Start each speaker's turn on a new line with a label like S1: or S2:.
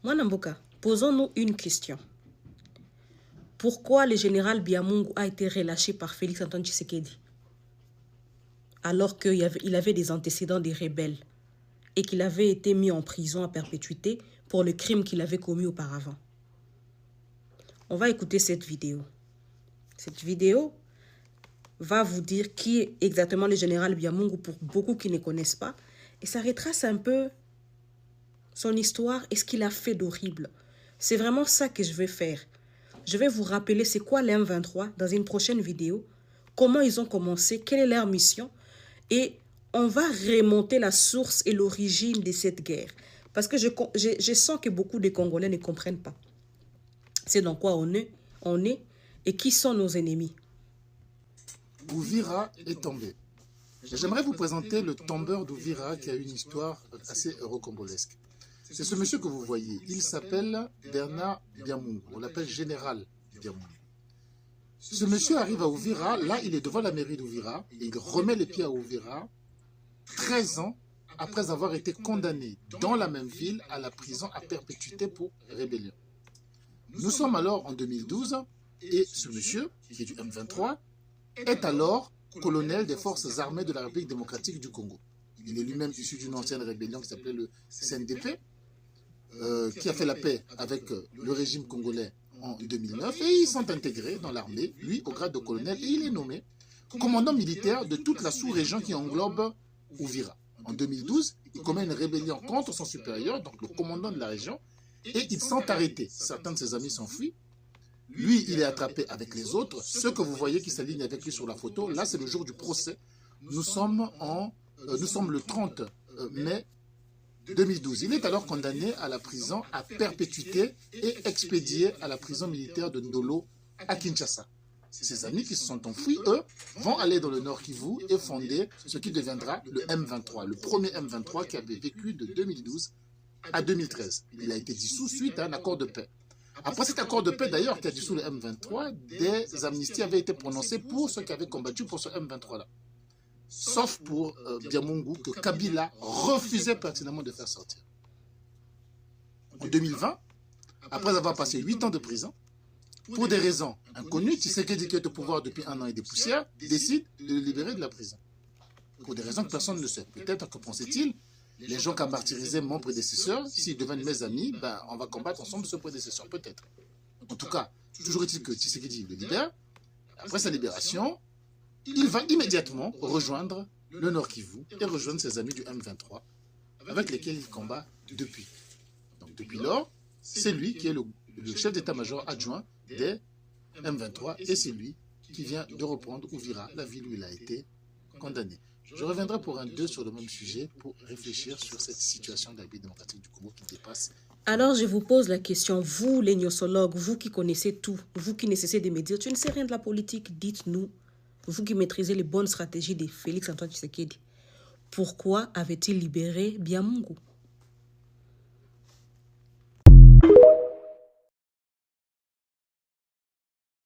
S1: Mwanamboka, posons-nous une question. Pourquoi le général Biamungu a été relâché par Félix Antoine Tshisekedi alors qu'il avait des antécédents des rebelles et qu'il avait été mis en prison à perpétuité pour le crime qu'il avait commis auparavant? On va écouter cette vidéo. Cette vidéo va vous dire qui est exactement le général Biamungu pour beaucoup qui ne connaissent pas. Et ça retrace un peu son histoire et ce qu'il a fait d'horrible. C'est vraiment ça que je vais faire. Je vais vous rappeler c'est quoi les M23 dans une prochaine vidéo, comment ils ont commencé, quelle est leur mission, et on va remonter la source et l'origine de cette guerre. Parce que je sens que beaucoup de Congolais ne comprennent pas. C'est dans quoi on est et qui sont nos ennemis.
S2: Uvira est tombé. J'aimerais vous présenter le tombeur d'Uvira qui a une histoire assez rocambolesque. C'est ce monsieur que vous voyez. Il s'appelle Bernard Biamungu. On l'appelle Général Biamungu. Ce monsieur arrive à Uvira. Là, il est devant la mairie d'Uvira. Il remet les pieds à Uvira 13 ans après avoir été condamné dans la même ville à la prison à perpétuité pour rébellion. Nous sommes alors en 2012 et ce monsieur, qui est du M23, est alors colonel des forces armées de la République démocratique du Congo. Il est lui-même issu d'une ancienne rébellion qui s'appelait le CNDP, qui a fait la paix avec le régime congolais en 2009, et ils sont intégrés dans l'armée, lui au grade de colonel, et il est nommé commandant militaire de toute la sous-région qui englobe Uvira. En 2012, il commet une rébellion contre son supérieur, donc le commandant de la région, et ils sont arrêtés. Certains de ses amis s'enfuient. Lui, il est attrapé avec les autres. Ceux que vous voyez qui s'alignent avec lui sur la photo, là, c'est le jour du procès. Nous sommes le 30 mai 2012. Il est alors condamné à la prison à perpétuité et expédié à la prison militaire de Ndolo à Kinshasa. Ses amis qui se sont enfuis, eux, vont aller dans le Nord Kivu et fonder ce qui deviendra le M23, le premier M23 qui avait vécu de 2012 à 2013. Il a été dissous suite à un accord de paix. Après cet accord de paix, d'ailleurs, qui a dissous le M23, des amnisties avaient été prononcées pour ceux qui avaient combattu pour ce M23-là. Sauf pour Biamungu, que Kabila refusait pertinemment de faire sortir. En 2020, après avoir passé 8 ans de prison, pour des raisons inconnues, Tshisekedi, qui est au pouvoir depuis 1 an et des poussières, décide de le libérer de la prison. Pour des raisons que personne ne sait. Peut-être que pensait-il, les gens qui ont martyrisé mon prédécesseur, s'ils deviennent mes amis, ben, on va combattre ensemble ce prédécesseur, peut-être. En tout cas, toujours est-il que Tshisekedi le libère. Après sa libération, il va immédiatement rejoindre le Nord Kivu et rejoindre ses amis du M23, avec lesquels il combat depuis. Donc depuis lors, c'est lui qui est le chef d'état-major adjoint des M23 et c'est lui qui vient de reprendre Uvira, la ville où il a été condamné. Je reviendrai pour un 2 sur le même sujet pour réfléchir sur cette situation de la République démocratique du Congo qui dépasse.
S1: Alors je vous pose la question, vous les gnosologues, vous qui connaissez tout, vous qui ne cessez de me dire, tu ne sais rien de la politique, dites-nous, vous qui maîtrisez les bonnes stratégies de Félix Antoine Tshisekedi, pourquoi avait-il libéré Biamungu?